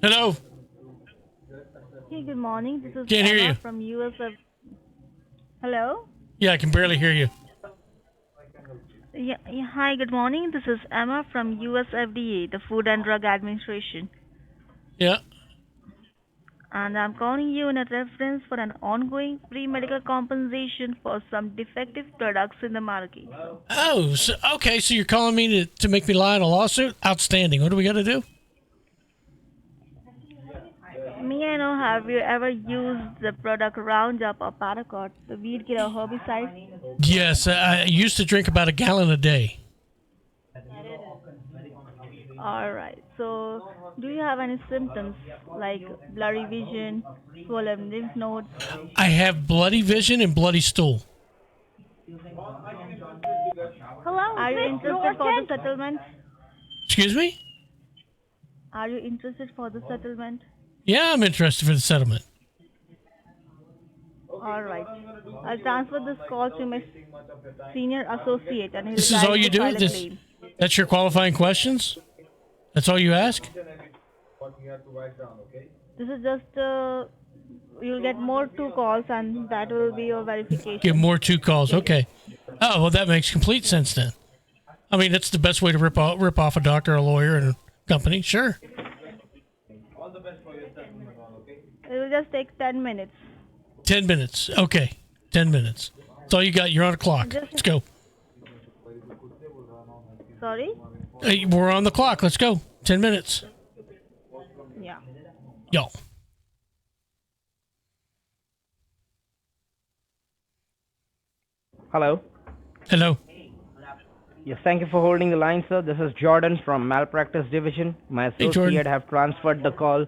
Hello. Hey, good morning. This is Can't hear you. Emma from USF. Hello? Yeah, I can barely hear you. Yeah, hi, good morning. This is Emma from USFDA, the Food and Drug Administration. Yeah. And I'm calling you in a reference for an ongoing pre-medical compensation for some defective products in the market. Oh, so, okay. So you're calling me to make me lie in a lawsuit? Outstanding. What do we got to do? May I know, have you ever used the product Roundup or Paraquat, the weed killer herbicide? Yes, I used to drink about a gallon a day. Alright, so do you have any symptoms like blurry vision, swollen lymph nodes? I have bloody vision and bloody stool. Hello, is Are you this interested for the Norton? settlement? Excuse me? Are you interested for the settlement? Yeah, I'm interested for the settlement. Alright. I'll transfer this call to my senior associate and he'll This is all guide you you to do? file a This claim. That's your qualifying questions? That's all you ask? This is just, you'll get more two calls and that will be your Give verification. more two calls. Okay. Oh, well, that makes complete sense then. I mean, that's the best way to rip off a doctor, a lawyer, and a company. Sure. It will just take 10 minutes. 10 minutes. Okay. 10 minutes. That's all you got. You're on a clock. Just, Let's go. sorry? Hey, we're on the clock. Let's go. 10 minutes. Yeah. Yo. Hello. Hello. Yes, thank you for holding the line, sir. This is Jordan from Malpractice Division. My Hey, Jordan. associate have transferred the call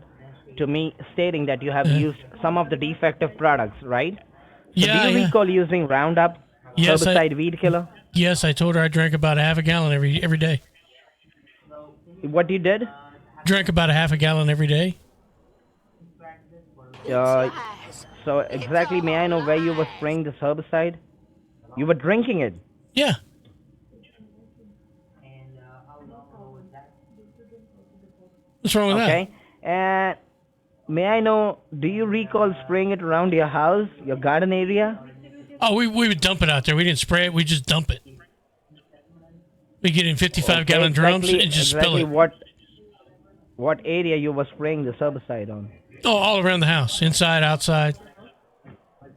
to me stating that you have used some of the defective products, right? So Yeah, do you yeah. recall using Roundup, Yes, herbicide weed killer? Yes, I told her I drank about a half a gallon every day. What you did? Drank about a half a gallon every day. Uh, so exactly, may I know where you were spraying this herbicide? You were drinking it. Yeah. What's wrong with Okay. And may I know, do you recall spraying it around your house, your garden area? that? Oh, we would dump it out there. We didn't spray it. We just dump it. We get in 55-gallon drums and just spill exactly it. what area you were spraying this herbicide on? Oh, all around the house, inside, outside.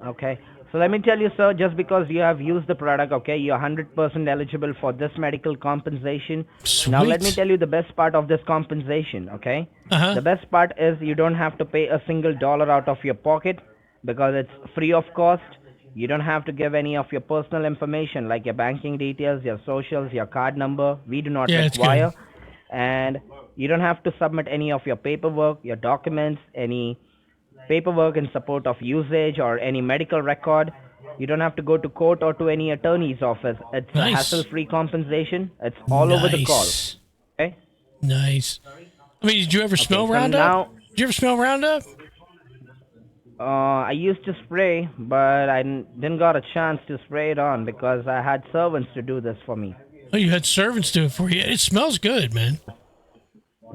Okay. So let me tell you, sir, just because you have used the product, okay, you're 100% eligible for this medical compensation. Now let me Sweet. tell you the best part of this compensation, okay? Uh-huh. The best part is you don't have to pay a single dollar out of your pocket because it's free of cost. You don't have to give any of your personal information like your banking details, your socials, your card number. We do not Yeah, it's good. require. And you don't have to submit any of your paperwork, your documents, any paperwork in support of usage or any medical record. You don't have to go to court or to any attorney's office. It's a Nice. hassle-free compensation. It's all over the call. Nice. Okay? Nice. I mean, did you ever smell so Roundup? now- Did you ever smell Roundup? I used to spray, but I didn't got a chance to spray it on because I had servants to do this for me. Oh, you had servants do it for you. It smells good, man.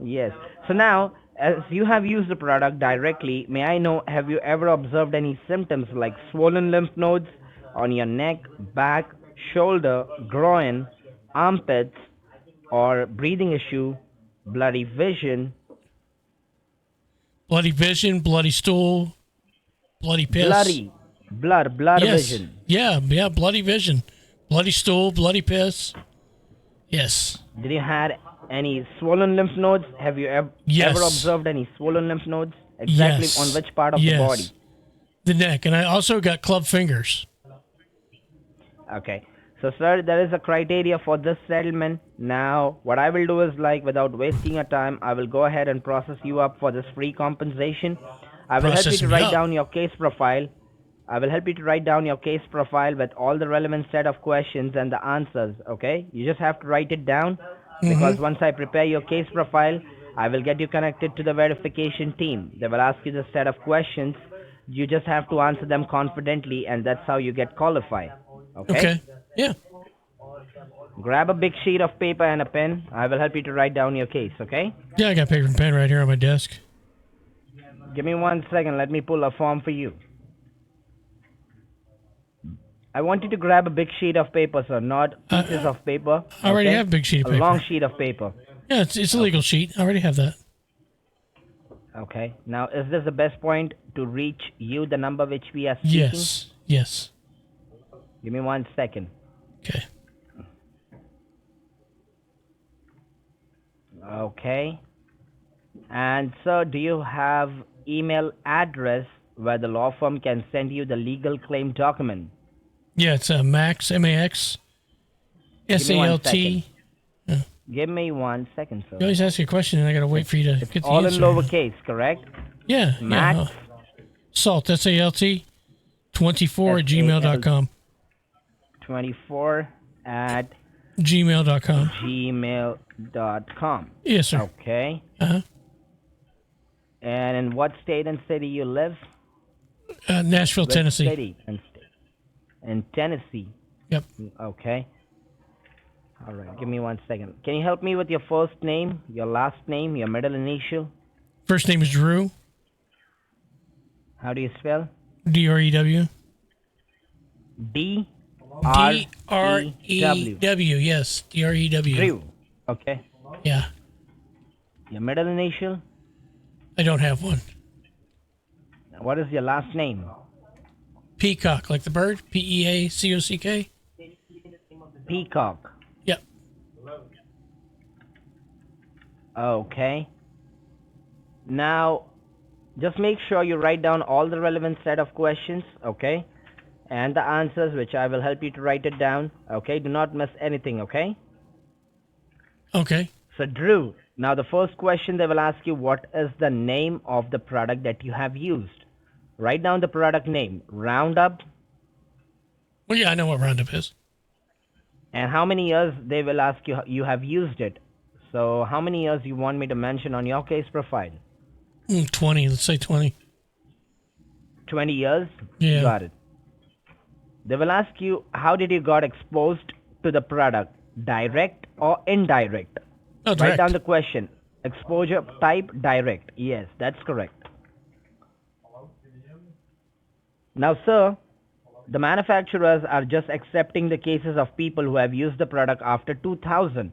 Yes. So now, as you have used the product directly, may I know, have you ever observed any symptoms like swollen lymph nodes on your neck, back, shoulder, groin, armpits, or breathing issue, blurry vision, Bloody vision, bloody stool, bloody piss. blood Yes. vision? Yeah, bloody vision. Bloody stool, bloody piss. Yes. Did you had any swollen lymph nodes? Have you Yes. ever observed any swollen lymph nodes? Exactly Yes. on which part of Yes. the body? The neck. And I also got club fingers. Okay. So, sir, there is a criteria for this settlement. Now, what I will do is, like, without wasting your time, I will go ahead and process you up for this free compensation. I will help you Process to me write up. down your case profile. I will help you to write down your case profile with all the relevant set of questions and the answers, okay? You just have to write it down because once I prepare your case profile, I will get you connected to the verification team. They will ask you the set of questions. You just have to answer them confidently, and that's how you get qualified, okay? Okay. Yeah. Grab a big sheet of paper and a pen. I will help you to write down your case, okay? Yeah, I got paper and pen right here on my desk. Give me 1 second. Let me pull a form for you. I want you to grab a big sheet of paper, sir, not pieces of paper. I already okay? have a big sheet of A paper. long sheet of paper. Yeah, it's a legal sheet. I already have that. Okay. Now, is this the best point to reach you, the number which we are speaking? Yes. Yes. Give me 1 second. Okay. Okay. And sir, do you have email address where the law firm can send you the legal claim document? Yeah, it's Max, MAX, Give me 1 SALT. Give me 1 second, sir. You always ask you a question and I gotta wait for you to get the All in answer. lowercase, correct? Yeah. Max. Yeah. Salt, SALT, 24 at gmail.com. 24 at Gmail.com. gmail.com. Yes, sir. Okay. Uh-huh. And in what state and city you live? Nashville, Which Tennessee. City and state? In Tennessee. Yep. Okay. All right. Give me 1 second. Can you help me with your first name, your last name, your middle initial? First name is Drew, How do you spell? DREW. D DREW, yes. DREW. Drew. Okay. Yeah. Your middle initial? I don't have one. What is your last name? Peacock, like the bird. PEACOCK. Peacock. Yep. Okay. Now, just make sure you write down all the relevant set of questions, okay? And the answers, which I will help you to write it down, okay? Do not miss anything, okay? Okay. So, Drew, now the first question they will ask you, what is the name of the product that you have used? Write down the product name, Roundup, Well, yeah, I know what Roundup is. and how many years they will ask you have used it. So, how many years you want me to mention on your case profile? 20. Let's say 20. 20 years? Yeah. Got it. They will ask you, how did you got exposed to the product? Direct or indirect? Oh, Write direct. down the question. Exposure type direct. Yes, that's correct. Now, sir, the manufacturers are just accepting the cases of people who have used the product after 2000.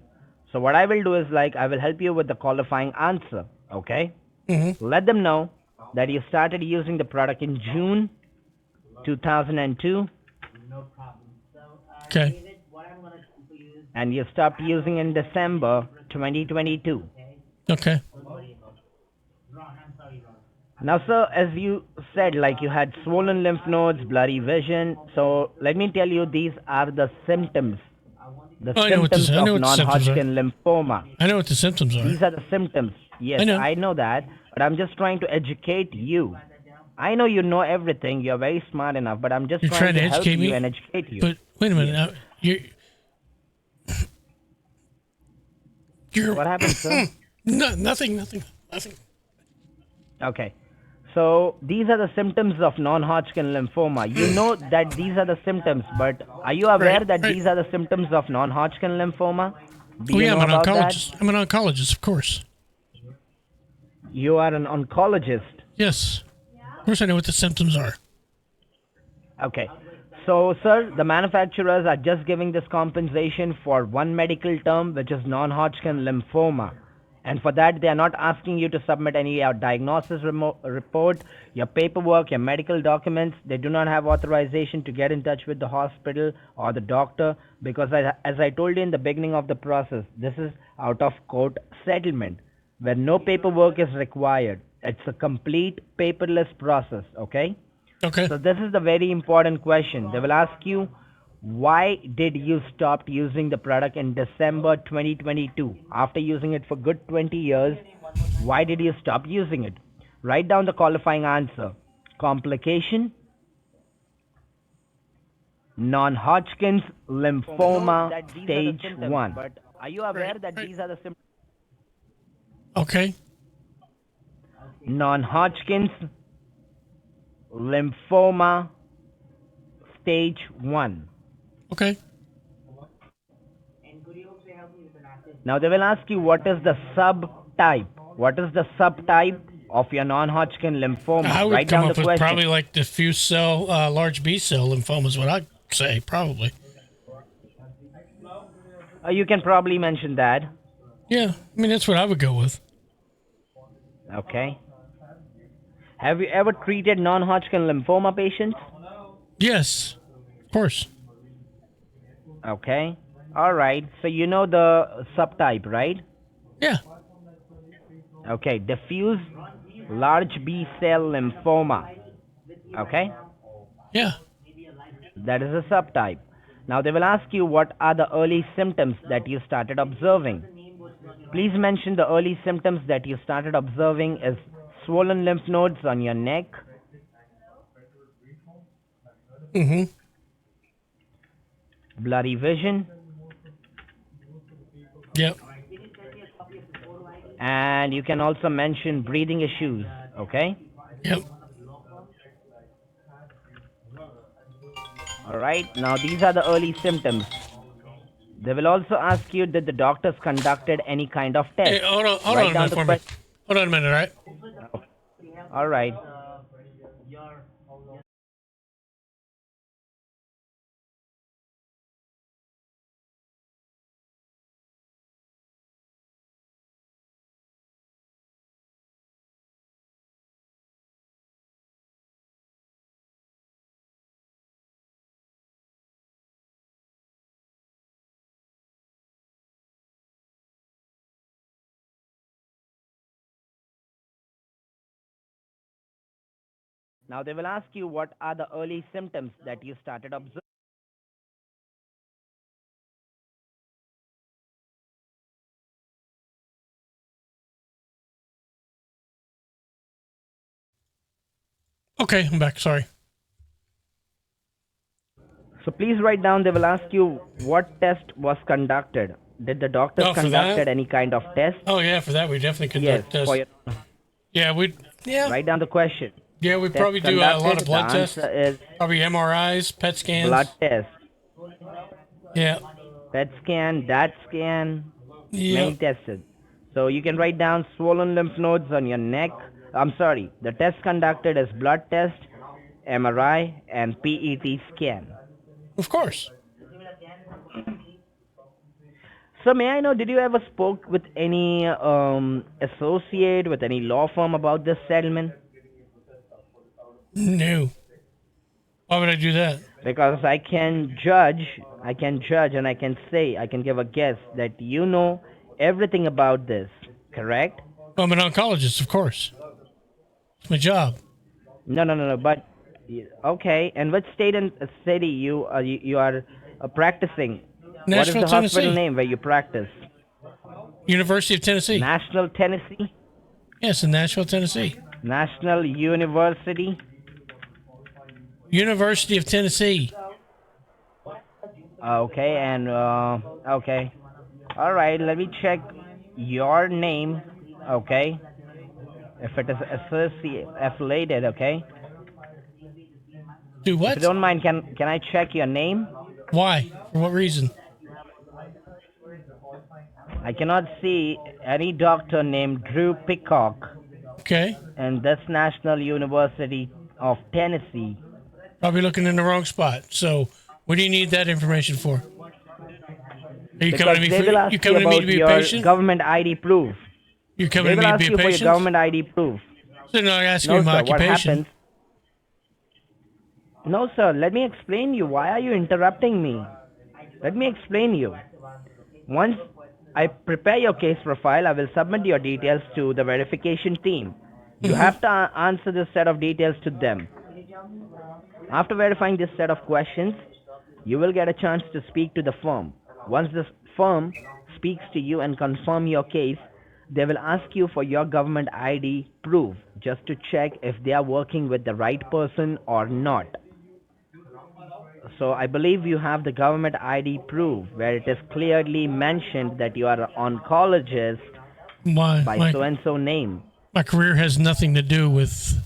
So what I will do is I will help you with the qualifying answer, okay? Mm-hmm. Let them know that you started using the product in June 2002 Okay. and you stopped using in December 2022. Okay. Now, sir, as you said, you had swollen lymph nodes, blurry vision. So let me tell you, these are the symptoms. The I know what symptoms of the symptoms are. non-Hodgkin lymphoma. I know what the symptoms are. These are the symptoms. Yes, I know. that, but I'm just trying to educate you. I know you know everything. You're very smart enough, but I'm just You're trying trying to to help educate you me? and educate you. But wait a minute. Now, you're What happened, sir? no, nothing. Okay. So these are the symptoms of non-Hodgkin lymphoma. You know that these are the symptoms, but are you aware Right, that right. these are the symptoms of non-Hodgkin lymphoma? Do Oh, you yeah, know I'm an about oncologist. that? I'm an oncologist, of course. You are an oncologist. Yes. Of course I know what the symptoms are. Okay. So, sir, the manufacturers are just giving this compensation for one medical term, which is non-Hodgkin lymphoma. And for that, they are not asking you to submit any diagnosis report, your paperwork, your medical documents. They do not have authorization to get in touch with the hospital or the doctor because, as I told you in the beginning of the process, this is out of court settlement where no paperwork is required. It's a complete paperless process, okay? Okay. So this is the very important question. They will ask you, why did you stop using the product in December 2022? After using it for good 20 years, why did you stop using it? Write down the qualifying answer. Complication, non-Hodgkin's lymphoma stage 1. But are you aware that these are the symptoms? Okay. Non-Hodgkin's lymphoma stage 1. Okay. Now they will ask you what is the subtype. What is the subtype of your non-Hodgkin lymphoma. I would Write come down up the with question. probably like diffuse cell, large B cell lymphoma is what I'd say, probably. You can probably mention that. Yeah, I mean, that's what I would go with. Okay. Have you ever treated non-Hodgkin lymphoma patients? Yes, of course. Okay. All right. So you know the subtype, right? Yeah. Okay. Diffuse large B cell lymphoma. Okay. Yeah. That is a subtype. Now they will ask you what are the early symptoms that you started observing. Please mention the early symptoms that you started observing is swollen lymph nodes on your neck, Mm-hmm. blurry vision, Yep. and you can also mention breathing issues. Okay. Yep. All right. Now these are the early symptoms. They will also ask you did the doctors conducted any kind of test. Hey, hold on Write a down minute the for me. que- Hold on a minute, all right? All right. Now they will ask you what are the early symptoms that you started observing. Okay, I'm back. Sorry. So please write down. They will ask you what test was conducted. Did the doctors Oh, for conducted that? any kind of test? Oh, yeah, for that, we definitely Yes. conduct tests. For your, Yeah, we'd, yeah. write down the question. Yeah, we'd Test probably do a lot conducted, of blood the tests. answer is Probably MRIs, PET scans. blood test, Yeah. PET scan, DAT scan, Yeah. many tested. So you can write down swollen lymph nodes on your neck. I'm sorry. The test conducted is blood test, MRI, and PET scan. Of course. So may I know, did you ever spoke with any associate with any law firm about this settlement? No. Why would I do that? Because I can judge, and I can say, I can give a guess that you know everything about this, correct? I'm an oncologist, of course. It's my job. No. But okay, and which state and city you are practicing? What is Nashville, the hospital Tennessee. name where you practice? University of Tennessee. National Tennessee, Yes, in Nashville, Tennessee. National University. University of Tennessee. Okay, and okay, all right. Let me check your name. Okay, if it is affiliated. Okay, Do if what? you don't mind, can I check your name? Why? For what reason? I cannot see any doctor named Drew Peacock Okay. in this National University of Tennessee. Probably looking in the wrong spot. So, what do you need that information for? Are you Because coming to me they will ask you you coming to me about to be a your patient? government ID proof. You're They coming to will me to ask be a you for your patient? government ID proof. So now I ask No, you my sir. What occupation. happens? No, sir. Let me explain you. Why are you interrupting me? Let me explain you. Once I prepare your case profile, I will submit your details to the verification team. You have to answer this set of details to them. After verifying this set of questions, you will get a chance to speak to the firm. Once this firm speaks to you and confirm your case, they will ask you for your government ID proof just to check if they are working with the right person or not. So I believe you have the government ID proof where it is clearly mentioned that you are an oncologist by My so and so name. my career has nothing to do with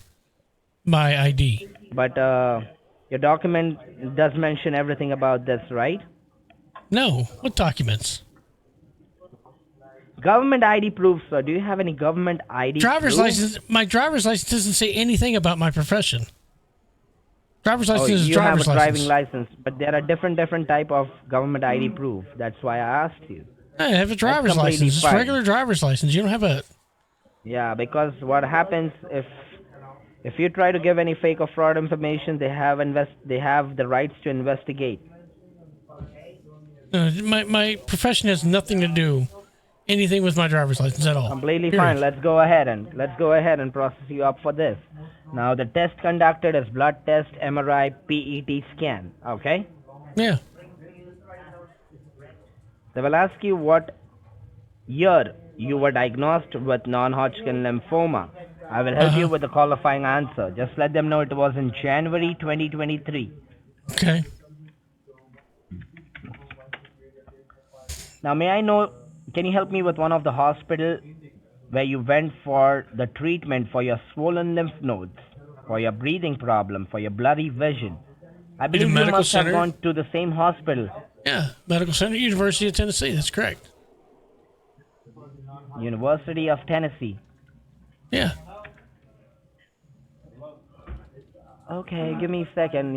my ID. But your document does mention everything about this, right? No. What documents? Government ID proof, sir. Do you have any government ID Driver's proof? license. My driver's license doesn't say anything about my profession. Driver's Oh, license is you have a driver's driving license. license, but there are different type of government ID proof. That's why I asked you. I have a driver's completely license. It's fine. regular driver's license. You don't have a. Yeah, because what happens if you try to give any fake or fraud information, they have the rights to investigate. My profession has nothing to do anything with my driver's license at all. Completely Period. fine. Let's go ahead and process you up for this. Now the test conducted is blood test, MRI, PET scan. Okay. Yeah. They will ask you what year you were diagnosed with non-Hodgkin lymphoma. I will help you with the qualifying answer. Just let them know it was in January 2023. Okay. Now, may I know, can you help me with one of the hospital where you went for the treatment for your swollen lymph nodes, for your breathing problem, for your blurry vision? I believe you medical must center? have gone to the same hospital. Yeah. Medical Center, University of Tennessee. That's correct. University of Tennessee. Yeah. Okay, give me a second.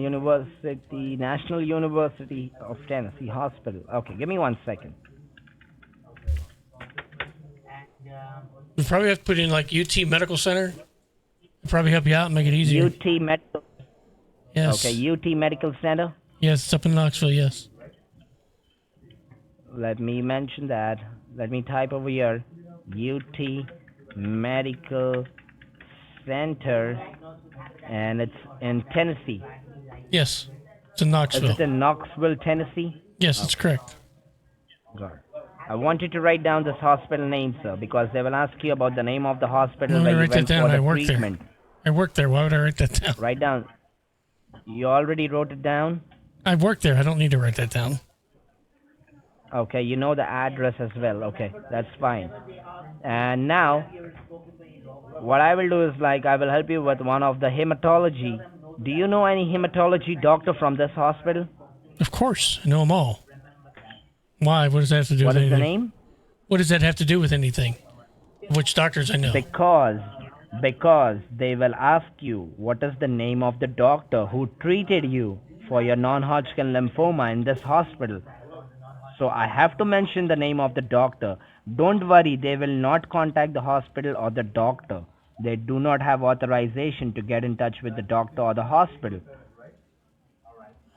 National University of Tennessee Hospital. Okay, give me 1 second. You probably have to put in like UT Medical Center. It'll probably help you out and make it easier. UT Medical. Yes. Okay, UT Medical Center. Yes, it's up in Knoxville. Yes. Let me mention that. Let me type over here. UT Medical Center, and it's in Tennessee. Yes. It's in Is Knoxville. it in Knoxville, Tennessee? Yes, that's correct. Good. I want you to write down this hospital name, sir, because they will ask you about the name of the hospital I'm where gonna you write that went down. for I the work there. treatment. I work there. Why would I write that down? Write down. You already wrote it down? I work there. I don't need to write that down. Okay, you know the address as well. Okay, that's fine. And now, what I will do is I will help you with one of the hematology. Do you know any hematology doctor from this hospital? Of course, I know them all. Why? What does that have to do What with is the anything? name? What does that have to do with anything? Which doctors I know? Because they will ask you what is the name of the doctor who treated you for your non-Hodgkin lymphoma in this hospital. So I have to mention the name of the doctor. Don't worry, they will not contact the hospital or the doctor. They do not have authorization to get in touch with the doctor or the hospital.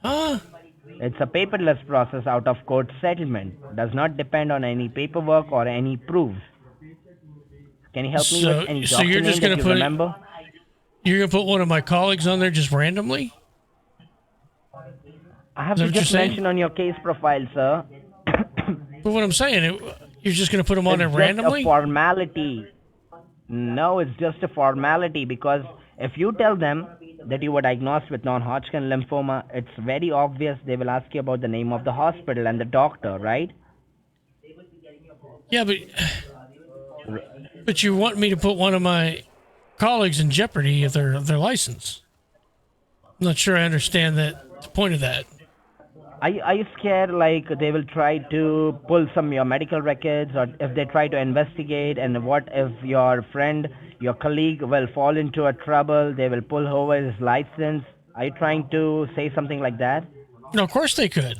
Huh? It's a paperless process out of court settlement. Does not depend on any paperwork or any proofs. Can you help me with any So doctor you're name just that gonna you put it- remember? You're gonna put one of my colleagues on there just randomly? I have Is that to what you're just saying? mention on your case profile, sir. But what I'm saying, you're just gonna put them on there It's randomly? just a formality. No, it's just a formality because if you tell them that you were diagnosed with non-Hodgkin lymphoma, it's very obvious they will ask you about the name of the hospital and the doctor, right? Yeah, but you want me to put one of my colleagues in jeopardy of their license? I'm not sure I understand the point of that. Are you scared they will try to pull some of your medical records, or if they try to investigate, and what if your friend, your colleague will fall into a trouble, they will pull over his license? Are you trying to say something like that? No, of course they could.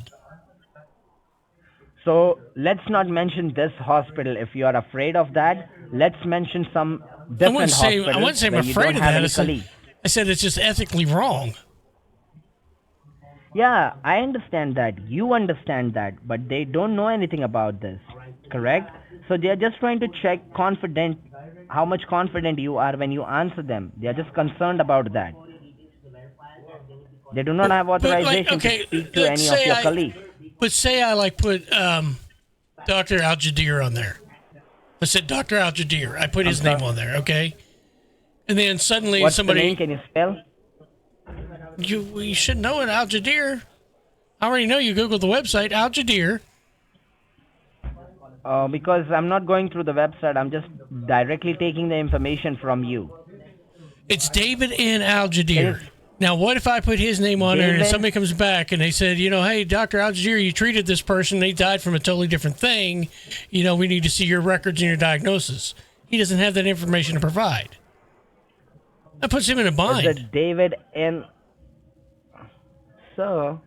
So let's not mention this hospital. If you are afraid of that, let's mention some different hospitals I wouldn't say I'm where you afraid don't of have that. any I said, colleagues. I said it's just ethically wrong. Yeah, I understand that. You understand that, but they don't know anything about this, correct? So they are just trying to check how much confident you are when you answer them. They are just concerned about that. They do not have authorization to speak to any of your colleagues. But say I put Dr. Al-Jadir on there. I said Dr. Al-Jadir. I put his name on there, okay? And then suddenly What's somebody... the name? Can you spell? You should know it, Al-Jadir. I already know you Googled the website, Al-Jadir. Because I'm not going through the website. I'm just directly taking the information from you. It's David N. Al-Jadir. Now, what if I put his name on there and David? somebody comes back and they said, hey, Dr. Al-Jazeera, you treated this person. They died from a totally different thing. We need to see your records and your diagnosis. He doesn't have that information to provide. That puts him in a Is bind. it David N? So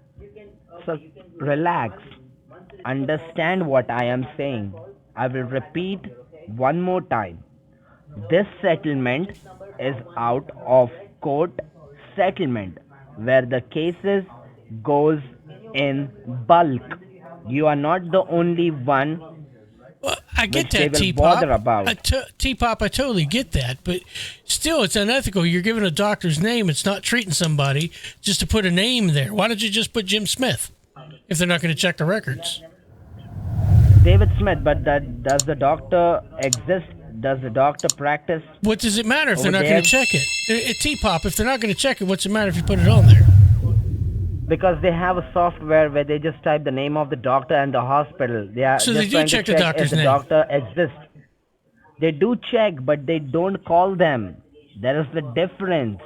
relax. Understand what I am saying. I will repeat one more time. This settlement is out of court settlement where the cases goes in bulk. You are not the only one. Well, I get Which they that, will T-Pop. bother about. T-Pop, I totally get that. But still, it's unethical. You're giving a doctor's name. It's not treating somebody just to put a name there. Why don't you just put Jim Smith if they're not going to check the records? David Smith, but does the doctor exist? Does the doctor practice? What does it matter if they're Over not there? going to check it? T-Pop, if they're not going to check it, what's it matter if you put it on there? Because they have a software where they just type the name of the doctor and the hospital. They are So just they do trying check to the check doctor's if the name. doctor exists. They do check, but they don't call them. There is the difference.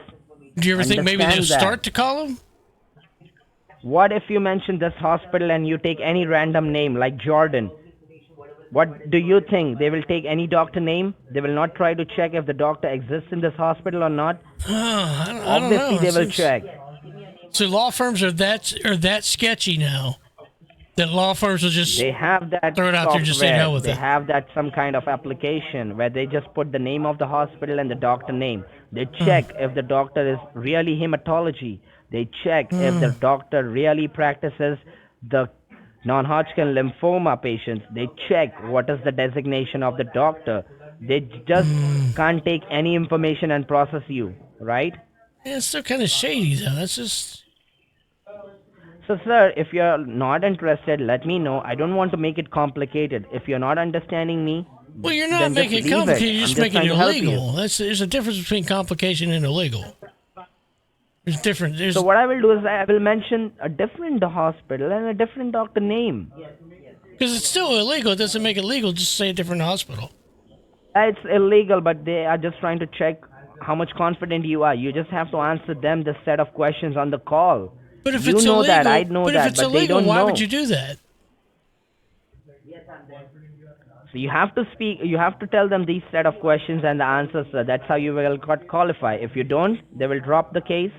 Do you ever think maybe they'll Understand that. start to call them? What if you mention this hospital and you take any random name like Jordan? What do you think? They will take any doctor name? They will not try to check if the doctor exists in this hospital or not? I don't know. Obviously, they will check. So law firms are that sketchy now that law firms will just They have that throw it out there and just say software. hell with They it. have that some kind of application where they just put the name of the hospital and the doctor name. They check if the doctor is really hematology. They check if the doctor really practices the non-Hodgkin lymphoma patients. They check what is the designation of the doctor. They just can't take any information and process you, right? Yeah, it's still kind of shady though. That's just So, sir, if you're not interested, let me know. I don't want to make it complicated. If you're not understanding me, well, you're not then just making it leave complicated. You're I'm just making trying it to help you. illegal. There's a difference between complication and illegal. There's different. There's So what I will do is I will mention a different hospital and a different doctor name. because it's still illegal. It doesn't make it legal. Just say a different hospital. It's illegal, but they are just trying to check how much confident you are. You just have to answer them this set of questions on the call. But if You it's know illegal, that, I know but that, if it's but they illegal, don't why know. would you do that? So you have to speak. You have to tell them these set of questions and the answers. That's how you will qualify. If you don't, they will drop the case.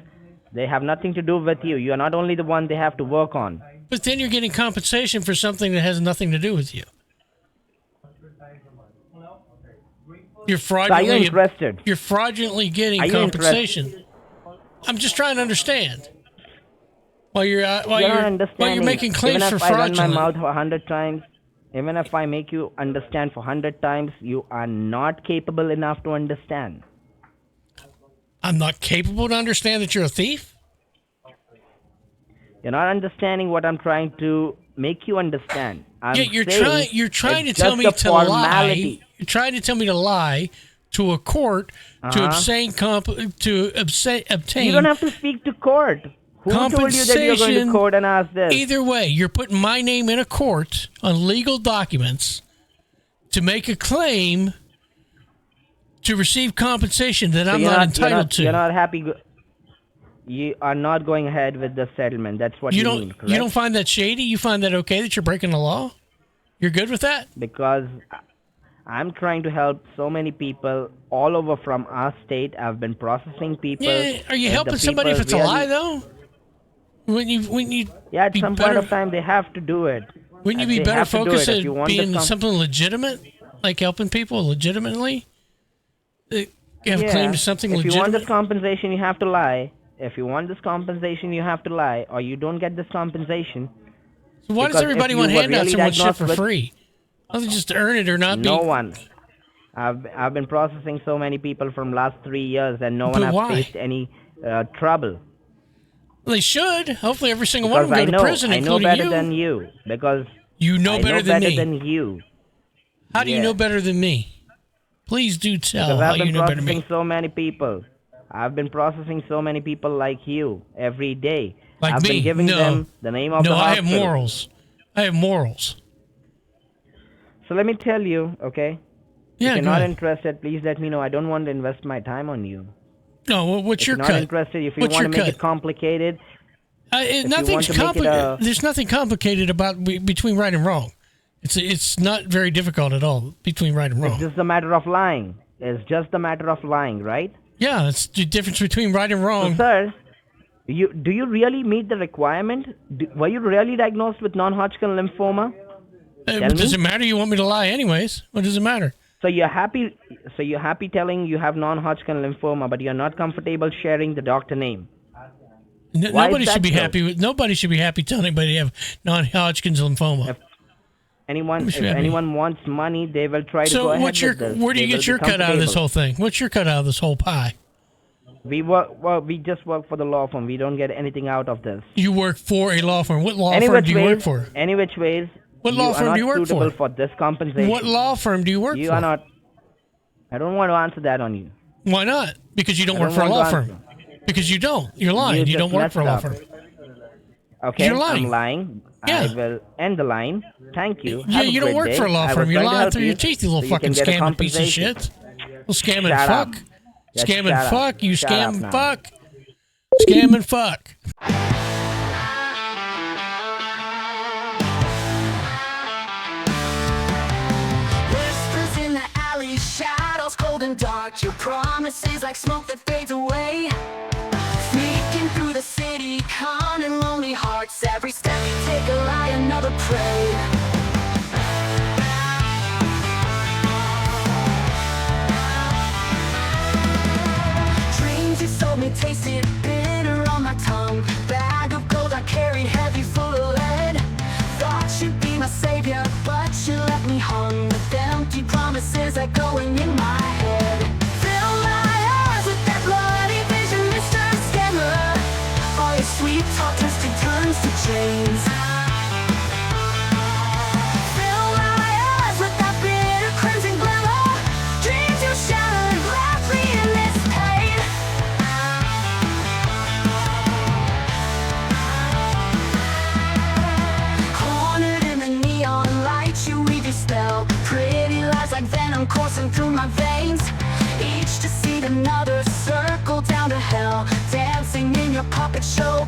They have nothing to do with you. You are not only the one they have to work on. But then you're getting compensation for something that has nothing to do with you. You're So are you fraudulently interested? You're fraudulently getting Are you compensation. I'm just trying to understand. While you're You're not while you're understanding. making claims Even for if I run my fraudulent. mouth for 100 times, even if I make you understand for 100 times, you are not capable enough to understand. I'm not capable to understand that you're a thief. You're not understanding what I'm trying to make you understand. I'm Yeah, you're trying to it's tell just me a to formality. lie. You're trying to tell me to lie to a court to obtain You don't have to speak to court. Who told you that you're going compensation. to court and ask this? Either way, you're putting my name in a court on legal documents to make a claim to receive compensation that So I'm you're not entitled to. You're not happy. You are not going ahead with the settlement. That's what you mean, correct? You don't find that shady? You find that okay that you're breaking the law? You're good with that? Because I'm trying to help so many people all over from our state. I've been processing people. Yeah. Are you the helping somebody if people it's a lie really- though? Wouldn't you Yeah, at be some better, point of time they have to do it. wouldn't you They be better have to do it. focused If at you want being this something legitimate, like helping people legitimately? You have a claim to something if you want legitimate. this compensation, you have to lie. If you want this compensation, you have to lie, or you don't get this compensation. So why does because everybody if want you were handouts really and want shit diagnosed for with- free? Why don't they just earn it or not be? No one. I've been processing so many people from last 3 years, and no one But has why? faced any trouble. They should. Hopefully, every single one of Because them go to prison, I know including better you. than you. Because You know I better know than better me. than you. How do you Yeah. know better than me? Please do tell Because how I've you been know better than processing me. so many people. I've been processing so many people like you every day. Like I've me? been giving No. them the name of No, the I have hospital. morals. I have morals. So let me tell you, okay? Yeah, if you're go not ahead. interested, please let me know. I don't want to invest my time on you. No, what's If your you're cut? not interested, if you What's want to your make cut? it complicated, Nothing's want to make it complicated. a- There's nothing complicated about between right and wrong. It's not very difficult at all between right and it's wrong. just a matter of lying. It's just a matter of lying, right? Yeah, it's the difference between right and So, wrong. sir, do you really meet the requirement? Were you really diagnosed with non-Hodgkin lymphoma? Does me. it matter? You want me to lie anyways? What does it matter? So you're happy. So you're happy telling you have non-Hodgkin lymphoma, but you're not comfortable sharing the doctor name. Why is Nobody that should be so? happy with. Nobody should be happy telling anybody they have non-Hodgkin's lymphoma. If Anyone, if should have anyone wants money, they will try to go So ahead what's your? with this. Where do They you will get be your cut out of this comfortable. whole thing? What's your cut out of this whole pie? We work. Well, we just work for the law firm. We don't get anything out of this. You work for a law firm. What law Any firm which do you ways, work for? Any which ways. What law you firm are do you not work suitable for? for this compensation. What law firm do you work You for? are not. I don't want to answer that on you. Why not? Because you don't I work don't for a want law to firm. Because you don't. You're lying. You just don't work for a law messed firm. up. Okay, You're lying. I'm lying. Yeah. I will end the line. Thank you. Yeah, Have a you don't great work day. for a law I was firm. You're trying to lying help through your teeth, you little so fucking can get a scamming piece of compensation. shit. Well, scam and Shut up. fuck. Just Scam and shut up. fuck. You Shut scam up and now. fuck. Scam and fuck. Whispers in the alley, shadows cold and dark. Your promises like smoke that fades away. Sneaking through the city, conning lonely hearts. Every step you take a lie, another prey. Dreams you sold me tasted bitter on my tongue. Bag of gold I carried heavy full of lead. Thought you'd be my savior, but you left me hung with empty promises echoing in my head. Fill my eyes with that bloody vision, Mr. Scammer. All your sweet talk twisted turns to chains. Fill my eyes with that bitter crimson glimmer. Dreams you shattered left me in this pain. Cornered in the neon light, you weave your spell. Pretty lies like venom coursing through my veins. Each to seed another circle down to hell. Dancing in your puppet show,